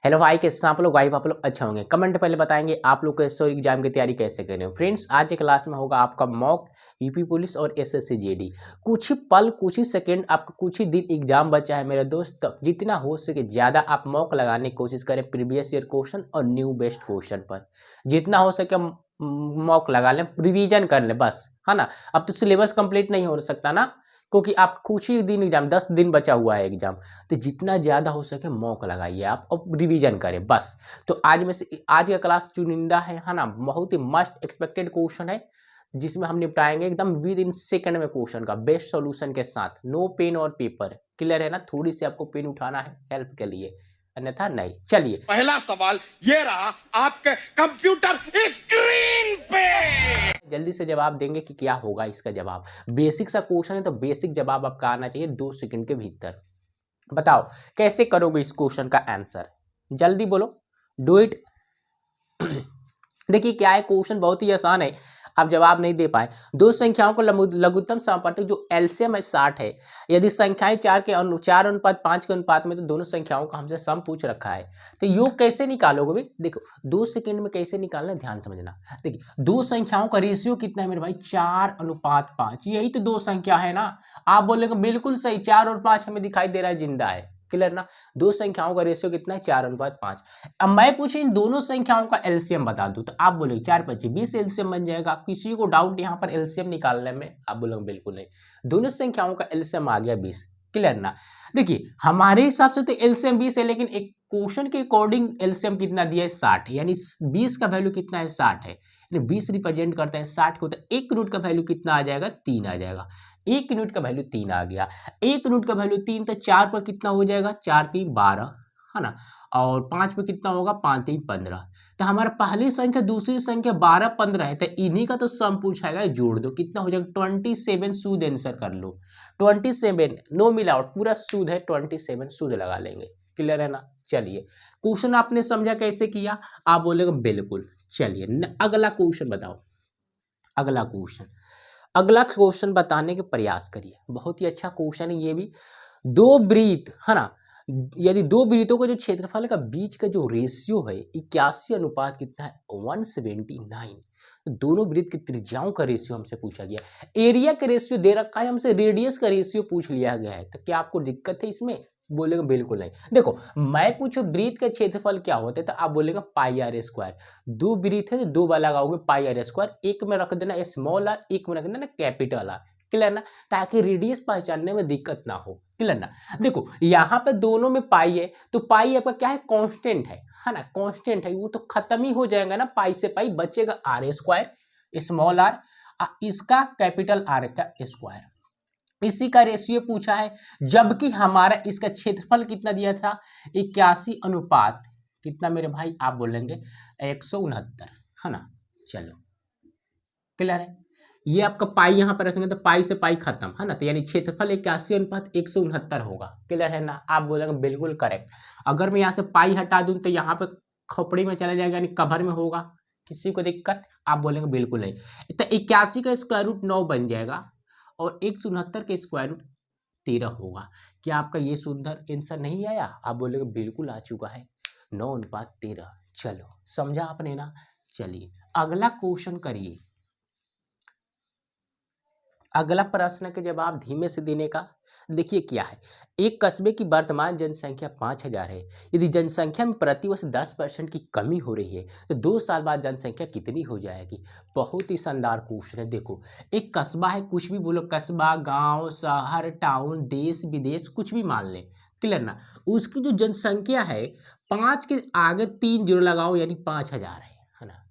Hello भाई, कैसे आप लोग? भाई आप लोग अच्छा होंगे। कमेंट पहले बताएंगे आप लोग कैसे और एग्जाम की तैयारी कैसे कर रहे हो। फ्रेंड्स, आज के क्लास में होगा आपका मॉक यूपी पुलिस और एसएससी जीडी। कुछ ही पल, कुछ ही सेकंड, आपका कुछ ही दिन एग्जाम बचा है मेरे दोस्त। जितना हो सके ज़्यादा आप मॉक लगाने की कोशिश करें प्रीवियस ईयर क्वेश्चन और न्यू बेस्ट क्वेश्चन पर। जितना हो सके मॉक लगा लें, रिविजन कर लें बस, है ना। अब तो सिलेबस कंप्लीट नहीं हो सकता ना, क्योंकि आप कुछ ही दिन एग्जाम, 10 दिन बचा हुआ है एग्जाम। तो जितना ज़्यादा हो सके मॉक लगाइए आप और रिवीजन करें बस। तो आज में से आज का क्लास चुनिंदा है ना, बहुत ही मस्ट एक्सपेक्टेड क्वेश्चन है, जिसमें हम निपटाएंगे एकदम विद इन सेकंड में क्वेश्चन का बेस्ट सॉल्यूशन के साथ। नो पेन और पेपर, क्लियर है ना। थोड़ी सी आपको पेन उठाना है हेल्प के लिए, अन्यथा नहीं। चलिए, पहला सवाल ये रहा आपके कंप्यूटर स्क्रीन पे। जल्दी से जवाब देंगे कि क्या होगा इसका जवाब। बेसिक सा क्वेश्चन है तो बेसिक जवाब आपका आना चाहिए 2 सेकंड के भीतर। बताओ कैसे करोगे इस क्वेश्चन का आंसर, जल्दी बोलो, डू इट। देखिए क्या है, क्वेश्चन बहुत ही आसान है। आप जवाब नहीं दे पाए। दो संख्याओं को लघुत्तम समापवर्तक जो एलसीएम है 60 है। यदि संख्याएं 4:5 के अनुपात में, तो दोनों संख्याओं का हमसे सम पूछ रखा है। तो योग कैसे निकालोगे भाई? देखो 2 सेकंड में कैसे निकालना है, ध्यान समझना। देखिए दो संख्याओं का रेशियो कितना है मेरे भाई? 4:5। यही तो दो संख्या है ना। आप बोलेंगे बिल्कुल सही, 4 और 5 हमें दिखाई दे रहा है, जिंदा है। क्लियर ना। दो संख्याओं का रेशियो कितना है? 4:5। अब मैं पूछे इन दोनों संख्याओं का एलसीएम बता दूं, तो आप बोले 4×5 = 20 एलसीएम बन जाएगा। किसी को डाउट यहाँ पर एलसीएम निकालने में? आप बोलोगे बिल्कुल नहीं। दोनों संख्याओं का एलसीएम आ गया 20। क्लियर ना। देखिए हमारे हिसाब से तो एलसीएम 20 है, लेकिन एक क्वेश्चन के अकॉर्डिंग एलसीएम कितना दिया है? 60। यानी 20 का वैल्यू कितना है? 60 है। 20 रिप्रेजेंट करता है 60 को, तो 1 यूनिट का वैल्यू कितना आ जाएगा? 3 आ जाएगा। 1 यूनिट का वैल्यू 3 आ गया। 1 यूनिट का वैल्यू 3, तो 4 पर कितना हो जाएगा? 4×3 = 12, है ना। और 5 पे कितना होगा? 5×3 = 15। तो हमारा पहली संख्या दूसरी संख्या 12, 15 है, तो इन्हीं का तो सम पूछाएगा। जोड़ दो, कितना हो जाएगा? 27। शुद्ध आंसर कर लो। 27, नो मिलावट, पूरा शुद्ध है। 27 शुद्ध लगा लेंगे। क्लियर है ना। चलिए, क्वेश्चन आपने समझा कैसे किया? आप बोलेगा बिल्कुल। चलिए अगला क्वेश्चन बताओ। अगला क्वेश्चन बताने के प्रयास करिए। बहुत ही अच्छा क्वेश्चन है ये भी। दो वृत्त, है ना। यदि दो वृत्तों का जो क्षेत्रफल का बीच का जो रेशियो है 81 अनुपात कितना है? 179। दोनों वृत्त की त्रिज्याओं का रेशियो हमसे पूछा गया। एरिया का रेशियो दे रखा है, हमसे रेडियस का रेशियो पूछ लिया गया है। तो क्या आपको दिक्कत है इसमें? बोलेगा बिल्कुल नहीं। देखो मैं पूछू वृत्त का क्षेत्रफल क्या होता है, तो आप बोलेगा πr²। दो वृत्त है तो दो बार लगाओगे πr²। एक में रख देना स्मॉल आर, एक में रख देना कैपिटल आर। क्लियर ना, ताकि रेडियस पहचानने में दिक्कत ना हो। क्लियर ना। देखो यहाँ पे दोनों में पाई है, तो पाई आपका क्या है? कांस्टेंट है ना। कांस्टेंट है, वो तो खत्म ही हो जाएगा ना। पाई से पाई बचेगा r², स्मॉल आर, इसका कैपिटल आर का स्क्वायर। इसी का रेशियो पूछा है, जबकि हमारा इसका क्षेत्रफल कितना दिया था? 81 अनुपात कितना मेरे भाई? आप बोलेंगे 169, है ना। चलो क्लियर है। ये आपका पाई यहाँ पर रखेंगे तो पाई से पाई खत्म, है ना। तो यानी क्षेत्रफल 81/169 होगा। क्लियर है ना। आप बोलेंगे बिल्कुल करेक्ट। अगर मैं यहाँ से पाई हटा दूं तो यहाँ पे खोपड़ी में चला जाएगा, यानी कवर में होगा। किसी को दिक्कत? आप बोलेंगे बिल्कुल नहीं। तो 81 का स्क्वायर रूट 9 बन जाएगा, और 169 का स्क्वायर रूट 13 होगा। क्या आपका ये सुंदर आंसर नहीं आया? आप बोलेंगे बिल्कुल आ चुका है, 9:13। चलो समझा आपने ना। चलिए अगला क्वेश्चन करिए। अगला प्रश्न के जवाब धीमे से देने का। देखिए क्या है, एक कस्बे की वर्तमान जनसंख्या 5000 है। यदि जनसंख्या में प्रतिवर्ष 10% की कमी हो रही है, तो 2 साल बाद जनसंख्या कितनी हो जाएगी? बहुत ही शानदार क्वेश्चन है। देखो एक कस्बा है, कुछ भी बोलो, कस्बा, गांव, शहर, टाउन, देश विदेश, कुछ भी मान ले। क्लियर ना। उसकी जो जनसंख्या है, 5 के आगे 3 जीरो लगाओ, यानी 5000 है ना।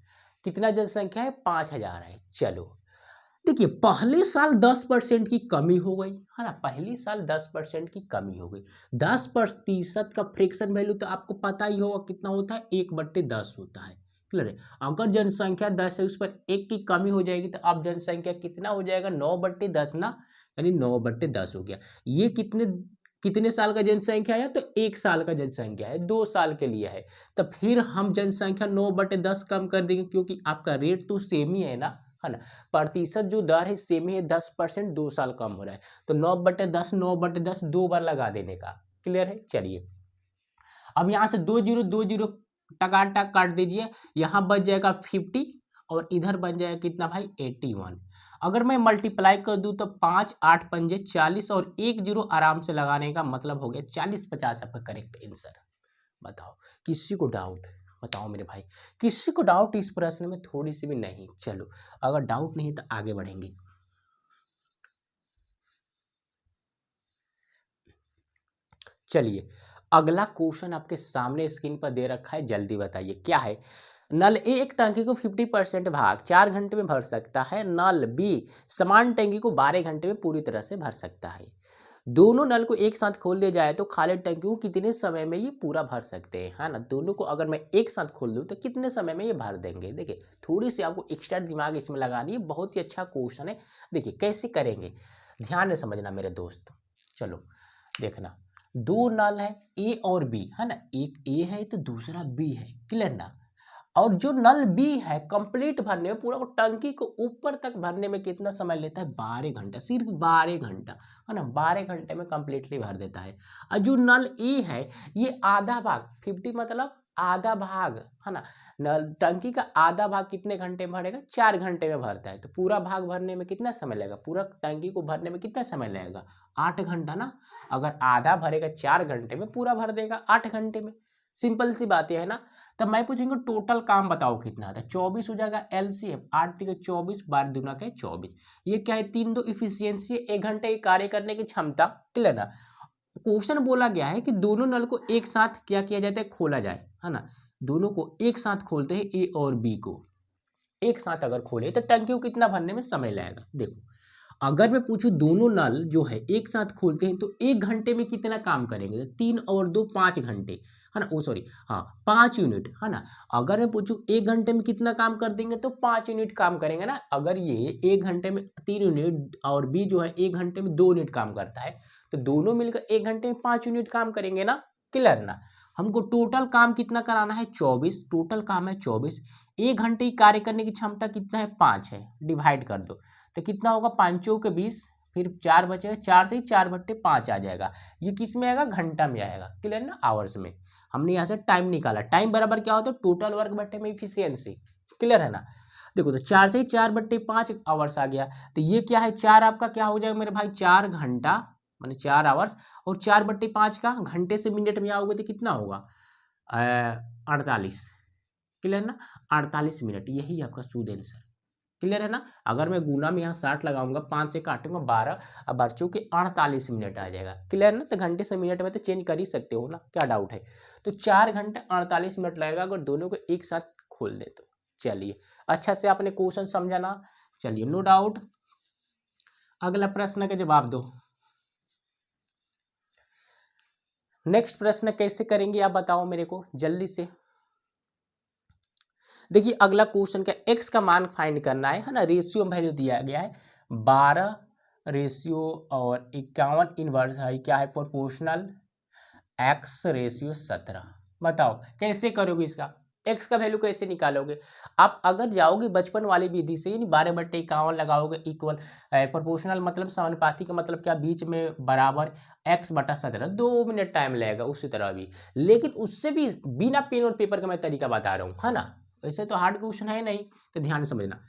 कितना जनसंख्या है? 5000 है। चलो देखिए पहले साल 10% की कमी हो गई, है ना। पहले साल 10% की कमी हो गई। 10% का फ्रैक्शन वैल्यू तो आपको पता ही होगा कितना होता है? 1/10 होता है। क्लियर है। अगर जनसंख्या 10 है, उस पर 1 की कमी हो जाएगी, तो अब जनसंख्या कितना हो जाएगा? 9/10 ना, यानी 9/10 हो गया। ये कितने कितने साल का जनसंख्या है? तो 1 साल का जनसंख्या है, 2 साल के लिए है। तो फिर हम जनसंख्या 9/10 कम कर देंगे, क्योंकि आपका रेट तो सेम ही है ना। प्रतिशत जो दर है सेम ही है, 10%, 2 साल कम हो रहा है। तो 9/10, 9/10 2 बार लगा देने का। क्लियर है। चलिए अब यहाँ से 2 0 टकाटक काट दीजिए, यहाँ बच जाएगा 50 और इधर बन जाएगा कितना भाई 81। अगर मैं मल्टीप्लाई कर दूं तो 5 8 पंजे 40 और 1 0 आराम से लगाने का मतलब हो गया 40-50 आपका करेक्ट आंसर। बताओ किसी को डाउट? बताओ मेरे भाई, किसी को डाउट इस प्रश्न में थोड़ी सी भी नहीं? चलो अगर डाउट नहीं है तो आगे बढ़ेंगे। चलिए अगला क्वेश्चन आपके सामने स्क्रीन पर दे रखा है, जल्दी बताइए क्या है। नल ए एक टंकी को 50% भाग 4 घंटे में भर सकता है, नल बी समान टंकी को 12 घंटे में पूरी तरह से भर सकता है। दोनों नल को एक साथ खोल दिया जाए तो खाली टंकी को कितने समय में ये पूरा भर सकते हैं, है ना। दोनों को अगर मैं एक साथ खोल दूं तो कितने समय में ये भर देंगे। देखिए थोड़ी सी आपको एक्स्ट्रा दिमाग इसमें लगानी है, बहुत ही अच्छा क्वेश्चन है। देखिए कैसे करेंगे, ध्यान से समझना मेरे दोस्त। चलो देखना, दो नल है ए और बी, है ना, एक ए है तो दूसरा बी है, क्लियर ना। और जो नल बी है कंप्लीट भरने में, पूरा टंकी को ऊपर तक भरने में कितना समय लेता है 12 घंटा, सिर्फ 12 घंटा, है ना, 12 घंटे में कंप्लीटली भर देता है। और जो नल ए है ये आधा भाग 50 मतलब आधा भाग, है ना, नल टंकी का आधा भाग कितने घंटे में भरेगा 4 घंटे में भरता है। तो पूरा भाग भरने में कितना समय लगेगा, पूरा टंकी को भरने में कितना समय लगेगा 8 घंटा ना। अगर आधा भरेगा 4 घंटे में, पूरा भर देगा 8 घंटे में। सिंपल सी बात है ना। तब मैं पूछूंगा टोटल काम बताओ कितना था, 24 हो जाएगा एलसीएम, 8 3 24 12 दूना का 24। ये क्या है 3 2 इफिशियंसी, 1 घंटे की कार्य करने की क्षमता, क्लियर ना। क्वेश्चन बोला गया है कि दोनों नल को एक साथ क्या किया जाता है, खोला जाए, है ना। दोनों को एक साथ खोलते हैं, ए और बी को एक साथ अगर खोले तो टंकी को कितना भरने में समय लगेगा। देखो अगर मैं पूछूं दोनों नल जो है एक साथ खोलते हैं तो 1 घंटे में कितना काम करेंगे, 3 और 2 5 घंटे, है ना, ओ सॉरी हाँ 5 यूनिट, है ना। अगर मैं पूछूं 1 घंटे में कितना काम कर देंगे तो 5 यूनिट काम करेंगे ना। अगर ये 1 घंटे में 3 यूनिट और बी जो है 1 घंटे में 2 यूनिट काम करता है, तो दोनों मिलकर 1 घंटे में 5 यूनिट काम करेंगे ना, क्लियर ना। हमको टोटल काम कितना कराना है 24, टोटल काम है 24। 1 घंटे की कार्य करने की क्षमता कितना है 5 है, डिवाइड कर दो तो कितना होगा 5 चौके 20, फिर 4 बचेगा, 4 से 4 बट्टे 5 आ जाएगा। ये किस में आएगा, घंटा में आएगा, क्लियर ना, आवर्स में। हमने यहाँ से टाइम निकाला, टाइम बराबर क्या होता है टोटल वर्क बट्टे में इफिशियंसी, क्लियर है ना। देखो तो 4 से 4 बट्टे 5 आवर्स आ गया, तो ये क्या है 4 आपका क्या हो जाएगा मेरे भाई 4 घंटा माने 4 आवर्स, और 4 बट्टे 5 का घंटे से मिनट में आओगे तो कितना होगा 48, क्लियर ना, 48 मिनट, यही आपका शुद्ध आंसर, क्लियर है ना। अगर मैं गुना में यहाँ 60 लगाऊंगा, 5 से काटूंगा 12, अब बच्चों के 48 मिनट आ जाएगा, क्लियर ना। तो घंटे से मिनट में तो चेंज कर ही सकते हो ना, क्या डाउट है। तो 4 घंटे 48 मिनट लगेगा अगर दोनों को एक साथ खोल दे तो। चलिए अच्छा से आपने क्वेश्चन समझा ना, चलिए नो डाउट। अगला प्रश्न का जवाब दो। नेक्स्ट प्रश्न कैसे करेंगे आप बताओ मेरे को जल्दी से। देखिए अगला क्वेश्चन का एक्स का मान फाइंड करना है ना, रेशियो वैल्यू दिया गया है 12 रेशियो और 51 इनवर्स है, क्या है प्रोपोर्शनल, एक्स रेशियो 17। बताओ कैसे करोगे इसका, एक्स का वैल्यू कैसे निकालोगे। आप अगर जाओगे बचपन वाली विधि से, यानी 12/51 लगाओगे इक्वल प्रोपोर्शनल मतलब समानुपाती का मतलब क्या, बीच में बराबर x/17, 2 मिनट टाइम लगेगा उसी तरह भी। लेकिन उससे भी बिना पेन और पेपर का मैं तरीका बता रहा हूँ, है ना, वैसे तो हार्ड क्वेश्चन है नहीं, तो ध्यान समझना।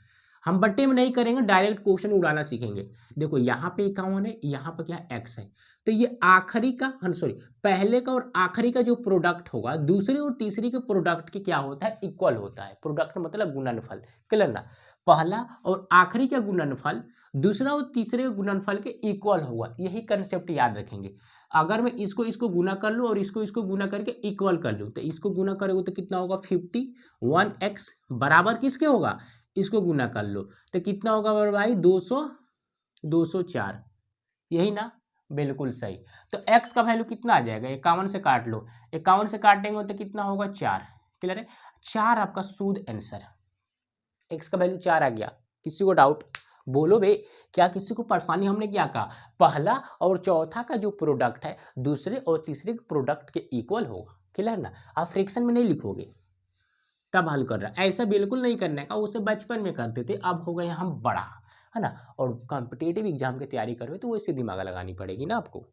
हम बट्टे में नहीं करेंगे, डायरेक्ट क्वेश्चन उड़ाना सीखेंगे। देखो यहाँ पे 51 है, यहाँ पे क्या एक्स है, तो ये आखिरी का सॉरी पहले का और आखिरी का जो प्रोडक्ट होगा दूसरी और तीसरी के प्रोडक्ट के क्या होता है, इक्वल होता है। प्रोडक्ट मतलब गुणनफल, क्लियर ना। पहला और आखिरी का गुणनफल दूसरा और तीसरे के गुणनफल के इक्वल होगा, यही कंसेप्ट याद रखेंगे। अगर मैं इसको इसको गुना कर लूँ और इसको इसको गुना करके इक्वल कर लूँ, तो इसको गुना करोगे तो कितना होगा 51x बराबर किसके होगा, इसको गुना कर लो तो कितना होगा मेरे भाई 204, यही ना, बिल्कुल सही। तो x का वैल्यू कितना आ जाएगा, 51 से काट लो, 51 से काटेंगे तो कितना होगा 4, क्लियर है, 4 आपका शुद्ध आंसर। x का वैल्यू 4 आ गया, किसी को डाउट बोलो बे, क्या किसी को परेशानी। हमने क्या कहा, पहला और चौथा का जो प्रोडक्ट है दूसरे और तीसरे के प्रोडक्ट के इक्वल होगा, क्लियर ना। आप फ्रैक्शन में नहीं लिखोगे तब हल कर रहा है, ऐसा बिल्कुल नहीं करने का, उसे बचपन में करते थे, अब हो गए हम बड़ा, है ना, और कॉम्पिटिटिव एग्जाम की तैयारी करोगे तो वैसे दिमाग लगानी पड़ेगी ना आपको।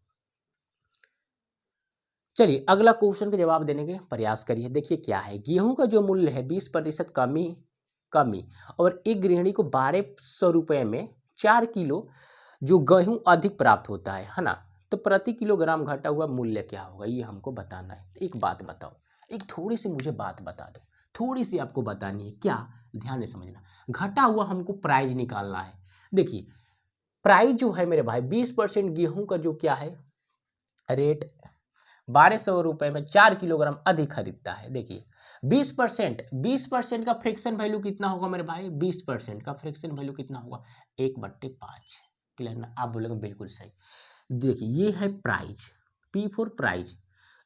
चलिए अगला क्वेश्चन का जवाब देने के प्रयास करिए। देखिए क्या है, गेहूं का जो मूल्य है 20% कमी कमी और एक गृहिणी को 1200 रुपये में 4 किलो जो गेहूं अधिक प्राप्त होता है ना, तो प्रति किलोग्राम घटा हुआ मूल्य क्या होगा, ये हमको बताना है। एक बात बताओ, एक थोड़ी सी मुझे बात बता दो, थोड़ी सी आपको बतानी है, क्या, ध्यान से समझना। घटा हुआ हमको प्राइस निकालना है। देखिए प्राइस जो है मेरे भाई 20% गेहूं का जो क्या है रेट 1200 रुपये में 4 किलोग्राम अधिक खरीदता है। देखिए 20% का फ्रैक्शन वैल्यू कितना होगा मेरे भाई, 20% का फ्रैक्शन वैल्यू कितना होगा, 1/5। क्लियर ना, आप बोलेंगे बिल्कुल सही। देखिए ये है प्राइज, पी फॉर प्राइज।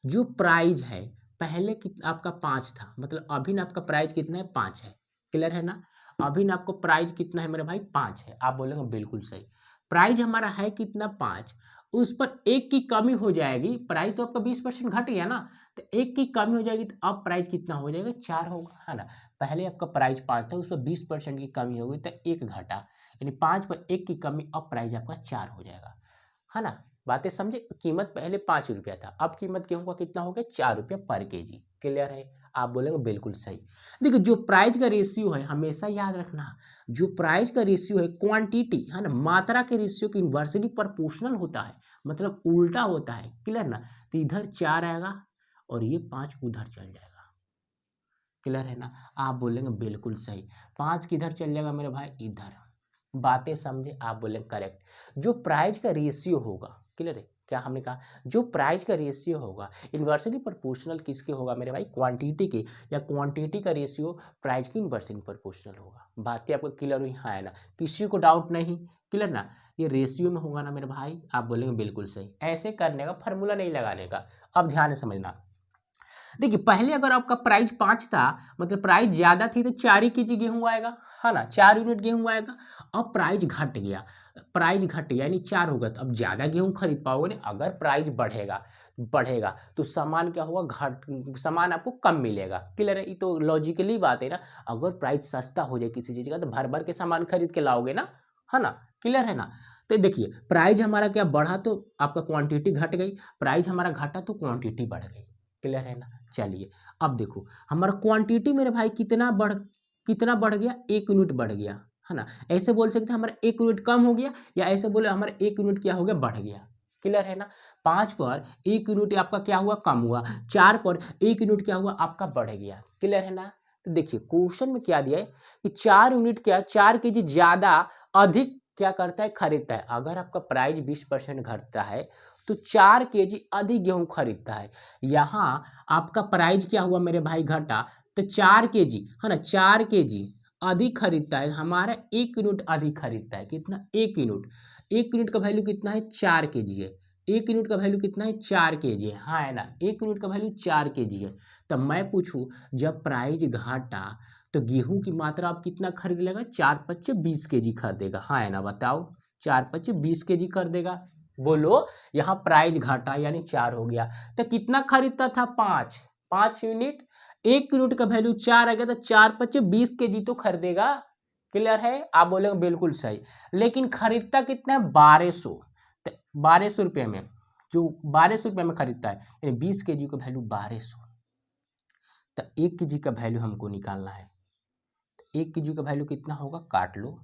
जो प्राइज है पहले कितना आपका 5 था, मतलब अभी आपका प्राइज कितना है, 5 है। क्लियर है ना, अभी आपको प्राइज कितना है मेरे भाई, 5 है। आप बोलेंगे बिल्कुल सही। प्राइज हमारा है कितना, 5, उस पर 1 की कमी हो जाएगी। प्राइस तो आपका 20% घट गया ना, तो 1 की कमी हो जाएगी, तो अब प्राइस कितना हो जाएगा, 4 होगा, है ना। पहले आपका प्राइस 5 था, उस पर 20% की कमी होगी तो 1 घटा, यानी 5 पर 1 की कमी, अब प्राइस आपका 4 हो जाएगा, है ना। बातें समझे। कीमत पहले 5 रुपया था, अब कीमत गेहूं का कितना हो गया, 4 रुपया पर केजी। क्लियर है, आप बोलेंगे बिल्कुल सही। देखिए जो प्राइस का रेशियो है हमेशा याद रखना, जो प्राइस का रेशियो है क्वांटिटी, है ना, मात्रा के रेशियो की इन्वर्सली प्रोपोर्शनल होता है, मतलब उल्टा होता है। क्लियर ना, तो इधर 4 आएगा और ये 5 उधर चल जाएगा। क्लियर है ना, आप बोलेंगे बिल्कुल सही। 5 किधर चल जाएगा मेरे भाई, इधर। बातें समझे, आप बोले करेक्ट। जो प्राइस का रेशियो होगा, क्लियर है, क्या हमने कहा, जो प्राइस का रेशियो होगा इन्वर्सली प्रोपोर्शनल किसके होगा मेरे भाई, क्वांटिटी के, या क्वांटिटी का रेशियो प्राइस की इन्वर्सली प्रोपोर्शनल होगा। बातें आपको क्लियर हुई, हाँ है ना, किसी को डाउट नहीं। क्लियर ना, ये रेशियो में होगा ना मेरे भाई, आप बोलेंगे बिल्कुल सही। ऐसे करने का, फार्मूला नहीं लगाने का। अब ध्यान से समझना। देखिए पहले अगर आपका प्राइस 5 था, मतलब प्राइस ज़्यादा थी, तो 4 ही केजी गेहूँ आएगा, है ना, 4 यूनिट गेहूँ आएगा। अब प्राइस घट गया, प्राइस घट गया यानी 4 होगा, तो अब ज़्यादा गेहूँ खरीद पाओगे ना। अगर प्राइस बढ़ेगा बढ़ेगा तो सामान क्या होगा, घट, सामान आपको कम मिलेगा। क्लियर है, ये तो लॉजिकली बात है ना। अगर प्राइस सस्ता हो जाए किसी चीज़ का, तो भर भर के सामान खरीद के लाओगे ना, है ना। क्लियर है ना। तो देखिए प्राइस हमारा क्या बढ़ा तो आपका क्वांटिटी घट गई, प्राइस हमारा घटा तो क्वांटिटी बढ़ गई। क्लियर है ना। चलिए अब देखो हमारा क्वांटिटी मेरे भाई कितना बढ़ गया, 1 यूनिट बढ़ गया, है ना। ऐसे बोल सकते हैं हमारा 1 यूनिट कम हो गया, या ऐसे बोले हमारा 1 यूनिट क्या हो गया, बढ़ गया। क्लियर है ना। 5 पर 1 यूनिट आपका क्या हुआ, कम हुआ। 4 पर 1 यूनिट क्या हुआ, आपका बढ़ गया। क्लियर है ना। तो देखिए क्वेश्चन में क्या दिया है कि 4 यूनिट क्या, 4 केजी ज्यादा अधिक क्या करता है, खरीदता है। अगर आपका प्राइस 20% घटता है तो 4 केजी अधिक गेहूं खरीदता है। यहाँ आपका प्राइस क्या हुआ मेरे भाई, घटा, तो 4 केजी, है ना, 4 केजी अधिक खरीदता है। हमारा 1 यूनिट अधिक खरीदता है, कितना, 1 यूनिट। 1 यूनिट का वैल्यू कितना है, 4 केजी है। 1 यूनिट का वैल्यू कितना है, 4 केजी है, हाँ है ना, 1 यूनिट का वैल्यू 4 केजी है। तब मैं पूछूं, जब प्राइस घटा तो गेहूं की मात्रा आप कितना खरीद लेगा, 4 पच्चे 20 केजी खरीदेगा, हाँ है ना, बताओ, 4 पच्चे 20 केजी खरीदेगा। बोलो, यहाँ प्राइस घटा यानी 4 हो गया, तो कितना खरीदता था, 5 यूनिट। 1 यूनिट का वैल्यू 4 आ गया, तो 4 पच्चे 20 केजी तो खरीदेगा। क्लियर है, आप बोलेंगे बिल्कुल सही। लेकिन खरीदता कितना है, 1200, तो 1200 रुपये में, जो 1200 रुपये में खरीदता है, यानी 20 केजी का वैल्यू 1200, तो 1 केजी का वैल्यू हमको निकालना है। 1 केजी का वैल्यू कितना होगा, काट लो,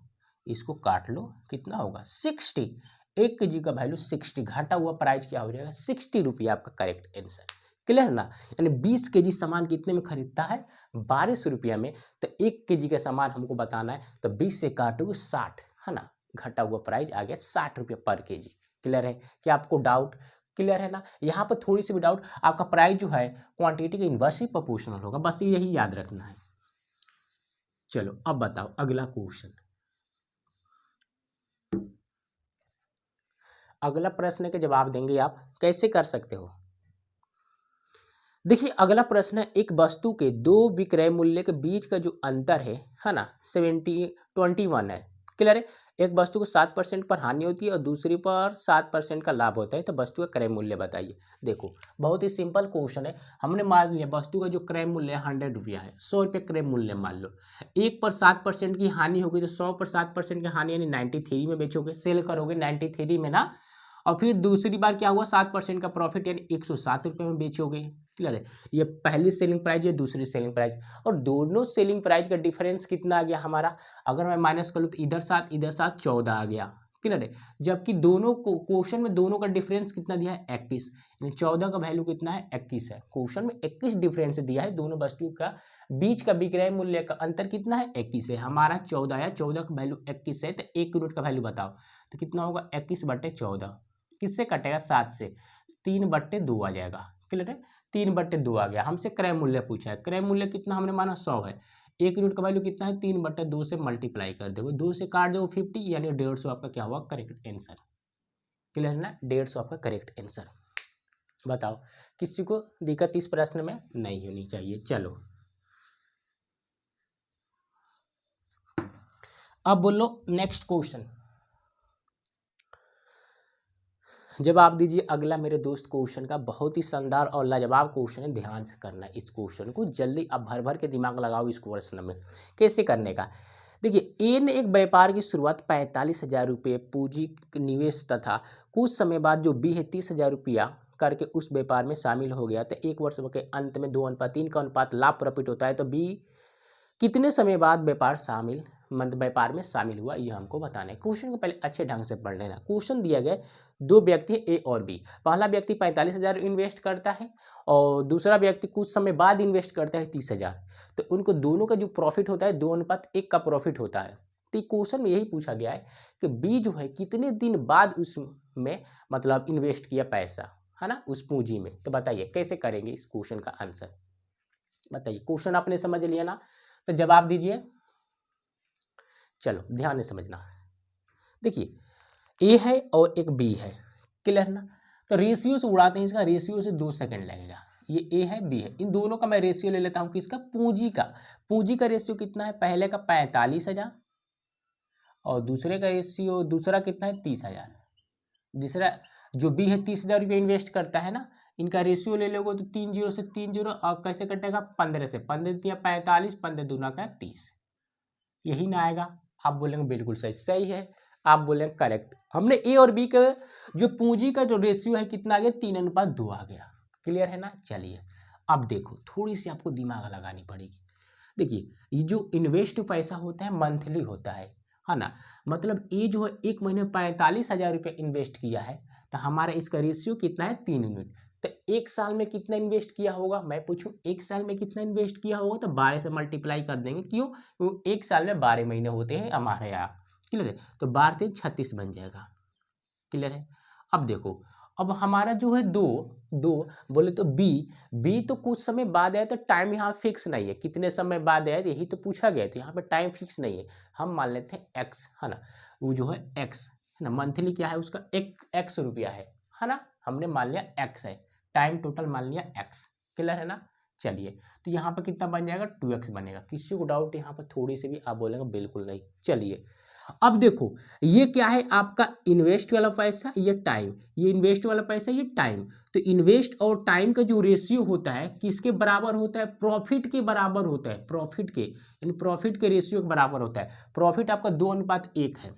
इसको काट लो, कितना होगा, 60। 1 केजी का वैल्यू 60, घटा हुआ प्राइस क्या हो जाएगा, 60 रुपया, आपका करेक्ट आंसर। क्लियर ना, यानी 20 केजी सामान कितने में खरीदता है, 1200 रुपया में। तो 1 केजी का सामान हमको बताना है, तो 20 से काटोगे 60, है ना, घटा हुआ प्राइस आ गया 60 रुपया पर केजी। क्लियर है, क्या आपको डाउट, क्लियर है ना। यहाँ पर थोड़ी सी भी डाउट, आपका प्राइस जो है क्वांटिटी के इन्वर्सली प्रोपोर्शनल होगा, बस यही याद रखना है। चलो अब बताओ अगला क्वेश्चन। अगला प्रश्न के जवाब देंगे आप, कैसे कर सकते हो। देखिए अगला प्रश्न है, एक वस्तु के 2 विक्रय मूल्य के बीच का जो अंतर है ना, 21 है। क्लियर है, एक वस्तु को 7% पर हानि होती है और दूसरी पर 7% का लाभ होता है, तो वस्तु का क्रय मूल्य बताइए। देखो बहुत ही सिंपल क्वेश्चन है। हमने मान लिया वस्तु का जो क्रय मूल्य 100 रुपया है, 100 रुपये क्रय मूल्य मान लो। एक पर 7% की हानि होगी, तो 100 पर 7% की हानि यानी 93 में बेचोगे, सेल करोगे 93 में ना, और फिर दूसरी बार क्या हुआ, 7% का प्रॉफिट यानी 107 रुपये में बेचोगे। क्लियर है, ये पहली सेलिंग प्राइस, ये दूसरी सेलिंग प्राइस, और दोनों सेलिंग प्राइस का डिफरेंस कितना आ गया हमारा, अगर मैं माइनस करूँ तो इधर 7 इधर 7 14 आ गया। क्लियर है, जबकि दोनों को क्वेश्चन में दोनों का डिफरेंस कितना दिया है 21, यानी 14 का वैल्यू कितना है 21 है। क्वेश्चन में 21 डिफरेंस दिया है, दोनों वस्तु का बीच का विक्रय मूल्य का अंतर कितना है 21 है, हमारा 14 है, 14 का वैल्यू 21 है, तो 1 यूनिट का वैल्यू बताओ तो कितना होगा 21/14, किससे कटेगा 7 से, 3/2 आ जाएगा। क्लियर है, 3/2 आ गया। हमसे क्रय मूल्य पूछा है, क्रय मूल्य कितना हमने माना 100 है, 1 यूनिट का वैल्यू कितना है 3/2 से मल्टीप्लाई कर दो, 2 से काट दो 50 यानी 150 आपका क्या हुआ करेक्ट आंसर। क्लियर है ना, 150 आपका करेक्ट आंसर। बताओ किसी को दिक्कत इस प्रश्न में नहीं होनी चाहिए। चलो अब बोलो नेक्स्ट क्वेश्चन। जवाब दीजिए अगला मेरे दोस्त क्वेश्चन का, बहुत ही शानदार और लाजवाब क्वेश्चन है, ध्यान से करना है इस क्वेश्चन को, जल्दी अब भर भर के दिमाग लगाओ इस क्वेश्चन में। कैसे करने का, देखिए ए ने एक व्यापार की शुरुआत 45,000 रुपये पूंजी निवेश तथा कुछ समय बाद जो बी है 30,000 रुपया करके उस व्यापार में शामिल हो गया, तो 1 वर्ष के अंत में 2:3 का अनुपात लाभ प्रॉफिट होता है, तो बी कितने समय बाद व्यापार में शामिल हुआ, ये हमको बताना है। क्वेश्चन को पहले अच्छे ढंग से पढ़ लेना। क्वेश्चन दिया गया दो व्यक्ति ए और बी, पहला व्यक्ति 45,000 इन्वेस्ट करता है और दूसरा व्यक्ति कुछ समय बाद इन्वेस्ट करता है 30,000, तो उनको दोनों का जो प्रॉफिट होता है 2:1 का प्रॉफिट होता है। तो क्वेश्चन में यही पूछा गया है कि बी जो है कितने दिन बाद उसमें मतलब इन्वेस्ट किया पैसा, है ना, उस पूंजी में। तो बताइए कैसे करेंगे इस क्वेश्चन का आंसर, बताइए। क्वेश्चन आपने समझ लिया ना, तो जवाब दीजिए। चलो ध्यान से समझना, देखिए ए है और एक बी है, क्लियर ना, तो रेशियो से उड़ाते हैं, इसका रेशियो से 2 सेकंड लगेगा। ये ए है बी है, इन दोनों का मैं रेशियो ले लेता हूँ, किसका, पूंजी का। पूंजी का रेशियो कितना है, पहले का 45,000 और दूसरे का रेशियो दूसरा कितना है 30,000। दूसरा जो बी है 30,000 रुपये इन्वेस्ट करता है ना, इनका रेशियो ले लोगे तो 3 0 से 3 0 और कैसे कटेगा 15 से, 15 दिया 45, 15 दूना का 30, यही ना आएगा। आप बोलेंगे बिल्कुल सही, सही है, आप बोलेंगे करेक्ट। हमने ए और बी का जो पूंजी का जो रेशियो है कितना आ गया 3:2 आ गया, क्लियर है ना। चलिए अब देखो, थोड़ी सी आपको दिमाग लगानी पड़ेगी। देखिए ये जो इन्वेस्ट पैसा होता है मंथली होता है ना, मतलब ये जो है 1 महीने 45,000 रुपये इन्वेस्ट किया है, तो हमारा इसका रेशियो कितना है 3 यूनिट। तो 1 साल में कितना इन्वेस्ट किया होगा, मैं पूछूं 1 साल में कितना इन्वेस्ट किया होगा, तो 12 से मल्टीप्लाई कर देंगे, क्यों, क्योंकि 1 साल में 12 महीने होते हैं हमारे यहाँ, क्लियर है, तो 12 से 36 बन जाएगा, क्लियर है। अब देखो, अब हमारा जो है दो बोले तो बी तो कुछ समय बाद आया, तो टाइम यहाँ फिक्स नहीं है, कितने समय बाद आया यही तो पूछा गया, तो यहाँ पे टाइम फिक्स नहीं है, हम मान लेते हैं एक्स, है ना, वो जो है एक्स है ना, मंथली क्या है उसका एक्स रुपया है ना, हमने मान लिया एक्स है, टाइम टोटल मान लिया एक्स, क्लियर है ना। चलिए तो यहाँ पर कितना बन जाएगा 2x बनेगा, किसी को डाउट यहाँ पर थोड़ी सी भी, आप बोलेंगे बिल्कुल नहीं। चलिए अब देखो ये क्या है आपका इन्वेस्ट वाला पैसा, ये टाइम, ये इन्वेस्ट वाला पैसा, ये टाइम, तो इन्वेस्ट और टाइम का जो रेशियो होता है किसके बराबर होता है, प्रॉफिट के बराबर होता है, प्रॉफिट के, यानी प्रॉफिट के रेशियो के बराबर होता है। प्रॉफिट आपका 2:1 है,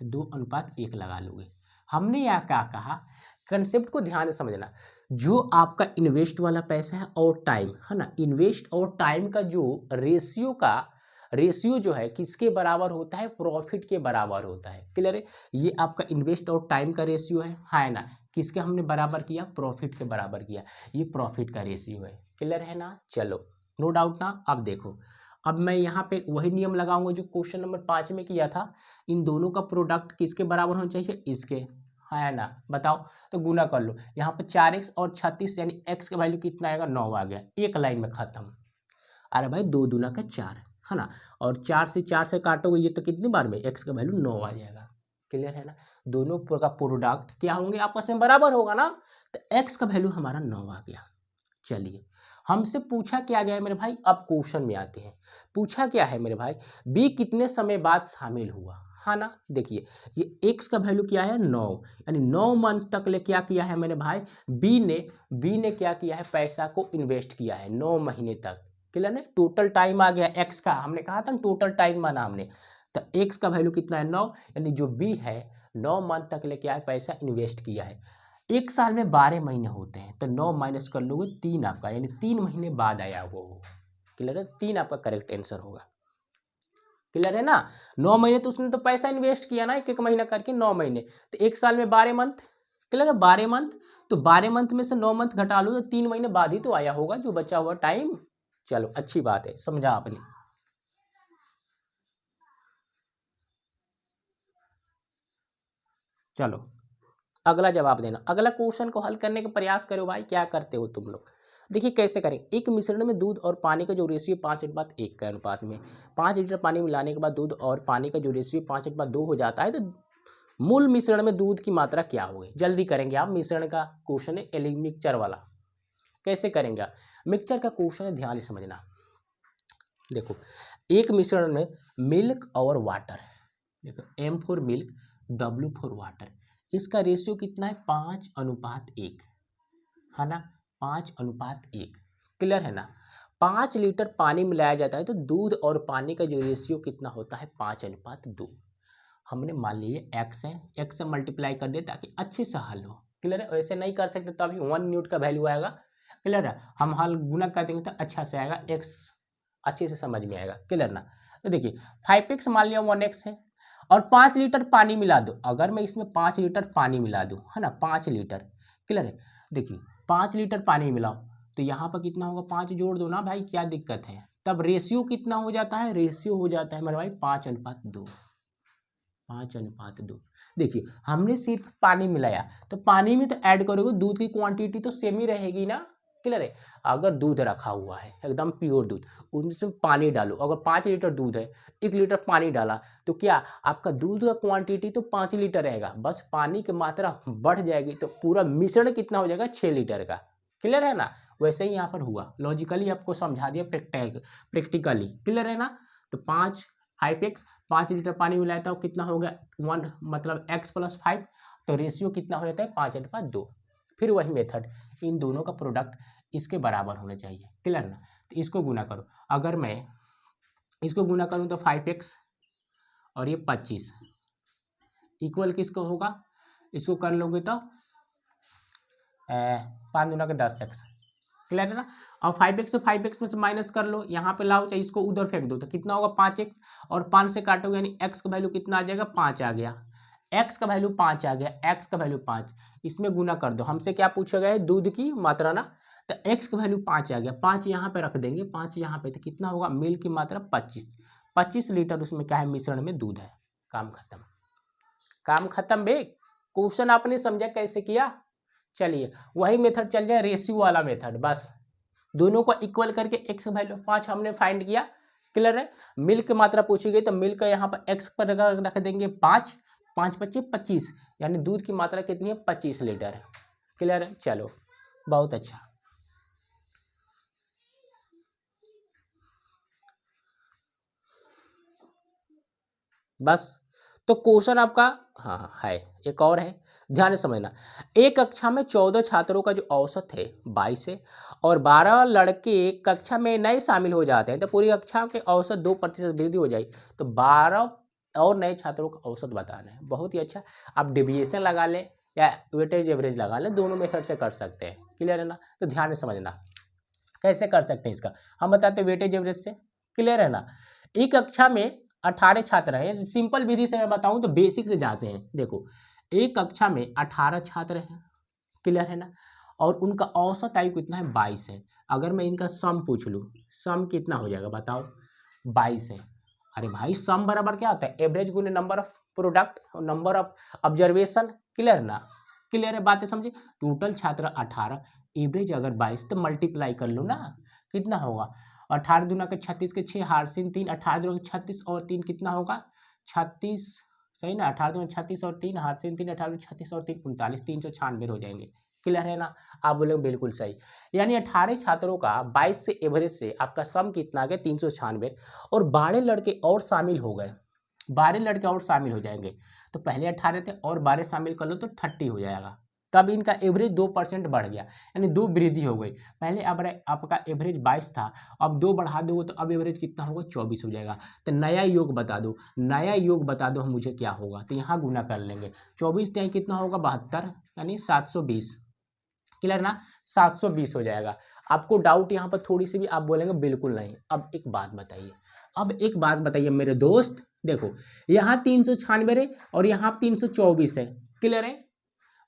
तो 2:1 लगा लोगे। हमने यहाँ क्या कहा, कंसेप्ट को ध्यान से समझना, जो आपका इन्वेस्ट वाला पैसा है और टाइम है ना, इन्वेस्ट और टाइम का जो रेशियो जो है किसके बराबर होता है, प्रॉफिट के बराबर होता है, क्लियर है। ये आपका इन्वेस्ट और टाइम का रेशियो है ना, किसके हमने बराबर किया, प्रॉफिट के बराबर किया, ये प्रॉफिट का रेशियो है, क्लियर है ना। चलो नो डाउट ना। अब देखो, अब मैं यहाँ पे वही नियम लगाऊंगा जो क्वेश्चन नंबर 5 में किया था, इन दोनों का प्रोडक्ट किसके बराबर होना चाहिए, इसके, है ना, बताओ, तो गुना कर लो, यहाँ पे 4x और 36 यानी x का वैल्यू कितना आएगा 9 आ गया, एक लाइन में खत्म। अरे भाई 2 दूना का 4 है ना, और 4 से काटोगे ये तो कितनी बार में x का वैल्यू 9 आ जाएगा, क्लियर है ना। दोनों का प्रोडक्ट क्या होंगे, आपस में बराबर होगा ना, तो x का वैल्यू हमारा 9 आ गया। चलिए हमसे पूछा क्या गया है मेरे भाई, अब क्वेश्चन में आते हैं। पूछा क्या है मेरे भाई, बी कितने समय बाद शामिल हुआ, है ना। देखिए ये x का वैल्यू क्या है 9, यानी 9 मंथ तक ले क्या किया है मेरे भाई, बी ने क्या किया है, पैसा को इन्वेस्ट किया है 9 महीने तक, क्लियर है। टोटल टाइम आ गया x का, हमने कहा था टोटल टाइम माना हमने, तो x का वैल्यू कितना है 9, यानी जो बी है 9 मंथ तक ले क्या है पैसा इन्वेस्ट किया है। एक साल में 12 महीने होते हैं तो 9 माइनस कर लोगे 3 आपका, यानी 3 महीने बाद आया वो। क्लियर है, 3 आपका करेक्ट आंसर होगा। क्लियर है ना। 9 महीने तो उसने तो पैसा इन्वेस्ट किया ना, एक एक महीना करके 9 महीने, तो एक साल में 12 मंथ। क्लियर है, 12 मंथ, तो 12 मंथ में से 9 मंथ घटा लो तो 3 महीने बाद ही तो आया होगा जो बचा हुआ टाइम। चलो अच्छी बात है, समझा आपने। चलो अगला जवाब देना। अगला क्वेश्चन को हल करने का प्रयास करो भाई, क्या करते हो तुम लोग। देखिए कैसे करें। एक मिश्रण में दूध और पानी का जो रेशियो 5:1 के अनुपात में 5 लीटर पानी मिलाने के बाद दूध और पानी का जो रेशियो 5:2 हो जाता है, तो मूल मिश्रण में दूध की मात्रा क्या होगी। जल्दी करेंगे आप, मिश्रण का क्वेश्चन है, एलिंग मिक्सचर वाला। कैसे करेंगे मिक्सचर का क्वेश्चन है, ध्यान से समझना। देखो एक मिश्रण में मिल्क और वाटर, देखो M for milk, W for water, इसका रेशियो कितना है 5:1, है ना, 5:1। क्लियर है ना। 5 लीटर पानी मिलाया जाता है तो दूध और पानी का जो रेशियो कितना होता है 5:2। हमने मान लिया x है, x से मल्टीप्लाई कर दे ताकि अच्छे से हल हो। क्लियर है, वैसे नहीं कर सकते तो अभी 1 न्यूट का वैल्यू आएगा। क्लियर है, हम हल गुना कर देंगे तो अच्छा से आएगा, x अच्छे से समझ में आएगा। क्लियर ना। तो देखिए 5x मान लिया 1x है और 5 लीटर पानी मिला दो। अगर मैं इसमें 5 लीटर पानी मिला दूँ, है ना, 5 लीटर। क्लियर है, देखिए 5 लीटर पानी मिलाओ तो यहाँ पर कितना होगा, 5 जोड़ दो ना भाई, क्या दिक्कत है। तब रेशियो कितना हो जाता है, रेशियो हो जाता है मेरे भाई 5:2, 5:2। देखिए हमने सिर्फ पानी मिलाया तो पानी में तो ऐड करोगे दूध की क्वांटिटी तो सेम ही रहेगी ना। क्लियर है, अगर दूध रखा हुआ है एकदम प्योर दूध, उसमें पानी डालो, अगर 5 लीटर दूध है 1 लीटर पानी डाला तो क्या आपका दूध का क्वांटिटी तो 5 लीटर रहेगा, बस पानी की मात्रा बढ़ जाएगी तो पूरा मिश्रण कितना हो जाएगा 6 लीटर का। क्लियर है ना। वैसे ही यहाँ पर हुआ, लॉजिकली आपको समझा दिया, प्रैक्टिकली। क्लियर है ना। तो 5x 5 लीटर पानी मिलाया था, कितना हो गया 1, मतलब x + 5, तो रेशियो कितना हो जाता है 5:2। फिर वही मेथड, इन दोनों का प्रोडक्ट इसके बराबर होना चाहिए। क्लियर ना। तो इसको गुना करो, अगर मैं इसको गुना करूँ तो 5x और ये 25 इक्वल किसको होगा, इसको कर लोगे तो 5 दूना के 10x। क्लियर है ना। और 5x से 5x में से माइनस कर लो, यहाँ पे लाओ, चाहे इसको उधर फेंक दो तो कितना होगा 5x, और 5 से काटोगे यानी x का वैल्यू कितना आ जाएगा 5 आ गया, x का वैल्यू 5 आ गया, x का वैल्यू 5, इसमें गुना कर दो। हमसे क्या पूछा गया है, दूध की मात्रा ना, तो x का वैल्यू 5 आ गया, 5 यहाँ पे रख देंगे, 5 यहाँ पे, तो कितना होगा मिल्क की मात्रा 25 लीटर उसमें क्या है मिश्रण में दूध है। काम खत्म, काम खत्म बे। क्वेश्चन आपने समझा कैसे किया। चलिए वही मेथड चल जाए, रेशियो वाला मेथड, बस दोनों को इक्वल करके x का वैल्यू 5 हमने फाइंड किया। क्लियर है, मिल्क की मात्रा पूछी गई तो मिल्क यहाँ पर x पर रख देंगे 5, 5 × 25, यानी दूध की मात्रा कितनी है 25 लीटर। क्लियर है, चलो बहुत अच्छा। बस तो क्वेश्चन आपका हाँ है, एक और है, ध्यान से समझना। एक कक्षा में 14 छात्रों का जो औसत है 22 है और 12 लड़के कक्षा में नए शामिल हो जाते हैं तो पूरी कक्षा के औसत 2% वृद्धि हो जाएगी, तो 12 और नए छात्रों का औसत बताना है। बहुत ही अच्छा, आप डेविएशन लगा लें या वेटेज एवरेज लगा लें, दोनों मेथड से कर सकते हैं। क्लियर है ना। तो ध्यान से समझना कैसे कर सकते हैं इसका, हम बताते हैं वेटेज एवरेज से। क्लियर है ना। एक कक्षा में 18 छात्र हैं, सिंपल विधि से मैं बताऊं तो बेसिक से जाते हैं। देखो एक कक्षा में 18 छात्र हैं, क्लियर है ना, और उनका औसत आयु कितना है 22 है। अगर मैं इनका सम पूछ लूँ, सम कितना हो जाएगा बताओ 22 है। अरे भाई सम बराबर क्या होता है, एवरेज गुने नंबर ऑफ प्रोडक्ट और नंबर ऑफ ऑब्जर्वेशन। क्लियर ना, क्लियर है, बातें समझे। टोटल छात्र 18, एवरेज अगर 22, तो मल्टीप्लाई कर लो ना, कितना होगा 18 दूना के 36 के 6 हारसिन 3, 18 दूना के 36 और 3 कितना होगा 36, सही ना, 18 दूना 36 और 3 हारसिन 3, 18 36 और 3 39, 396 हो जाएंगे। क्लियर है ना। आप बोलोगे बिल्कुल सही, यानी 18 छात्रों का 22 से एवरेज से आपका सम कितना आ गया 396, और 12 लड़के और शामिल हो गए, 12 लड़के और शामिल हो जाएंगे। तो पहले 18 थे और 12 शामिल कर लो तो 30 हो जाएगा। तब इनका एवरेज 2% बढ़ गया, यानी 2 वृद्धि हो गई। पहले अब आपका एवरेज 22 था, अब 2 बढ़ा दोगे तो अब एवरेज कितना होगा, 24 हो जाएगा। तो नया योग बता दो, नया योग बता दो मुझे क्या होगा, तो यहाँ गुना कर लेंगे। 24 त्याई कितना होगा, 72, यानी 720। क्लियर ना, 720 हो जाएगा। आपको डाउट यहाँ पर थोड़ी सी भी, आप बोलेंगे बिल्कुल नहीं। अब एक बात बताइए, अब एक बात बताइए मेरे दोस्त, देखो यहाँ 396 है और यहाँ 324 है। क्लियर है,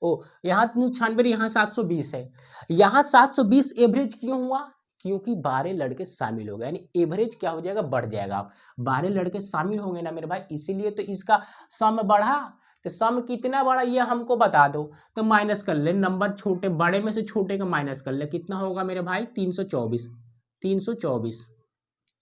ओ यहाँ 396, यहाँ 720 है। यहाँ 720 एवरेज क्यों हुआ, क्योंकि 12 लड़के शामिल हो गए, यानी एवरेज क्या हो जाएगा, बढ़ जाएगा। आप 12 लड़के शामिल होंगे ना मेरे भाई, इसीलिए तो इसका सम बढ़ा। तो सम कितना बढ़ा ये हमको बता दो, तो माइनस कर ले, नंबर छोटे बड़े में से छोटे का माइनस कर ले, कितना होगा मेरे भाई, 324। 324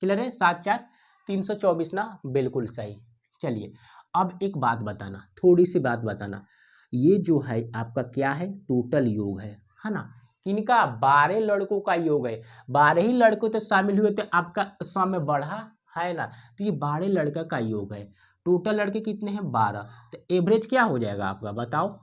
क्लियर है, 7 4 324 ना, बिल्कुल सही। चलिए अब एक बात बताना, थोड़ी सी बात बताना, ये जो है आपका क्या है, टोटल योग है ना, किनका, 12 लड़कों का योग है। 12 ही लड़कों तो शामिल हुए तो आपका सम बढ़ा है ना, तो ये 12 लड़का का योग है। टोटल लड़के कितने हैं, 12। तो एवरेज क्या हो जाएगा आपका, बताओ।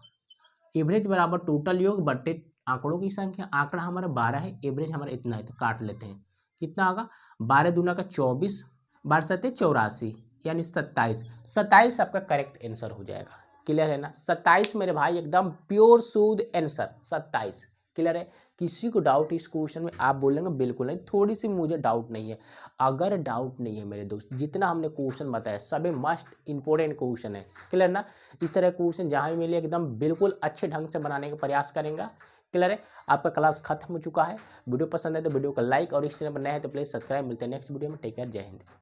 एवरेज बराबर टोटल योग बट्टे आंकड़ों की संख्या, आंकड़ा हमारा 12 है, एवरेज हमारा इतना है, तो काट लेते हैं। कितना होगा, 12 दूना का 24, 12 सत्ते 84, यानी 27। 27 आपका करेक्ट आंसर हो जाएगा। क्लियर है ना, 27 मेरे भाई एकदम प्योर शुद्ध आंसर 27। क्लियर है, किसी को डाउट इस क्वेश्चन में, आप बोलेंगे बिल्कुल नहीं, थोड़ी सी मुझे डाउट नहीं है। अगर डाउट नहीं है मेरे दोस्त, जितना हमने क्वेश्चन बताया सभी मस्ट इंपॉर्टेंट क्वेश्चन है। क्लियर ना, इस तरह क्वेश्चन जहाँ भी मिले एकदम बिल्कुल अच्छे ढंग से बनाने का प्रयास करेंगे। क्लियर है, आपका क्लास खत्म हो चुका है। वीडियो पसंद है तो वीडियो को लाइक, और इस चैनल पर नए हैं तो प्लीज सब्सक्राइब। मिलते हैं नेक्स्ट वीडियो में, टेक केयर, जय हिंद।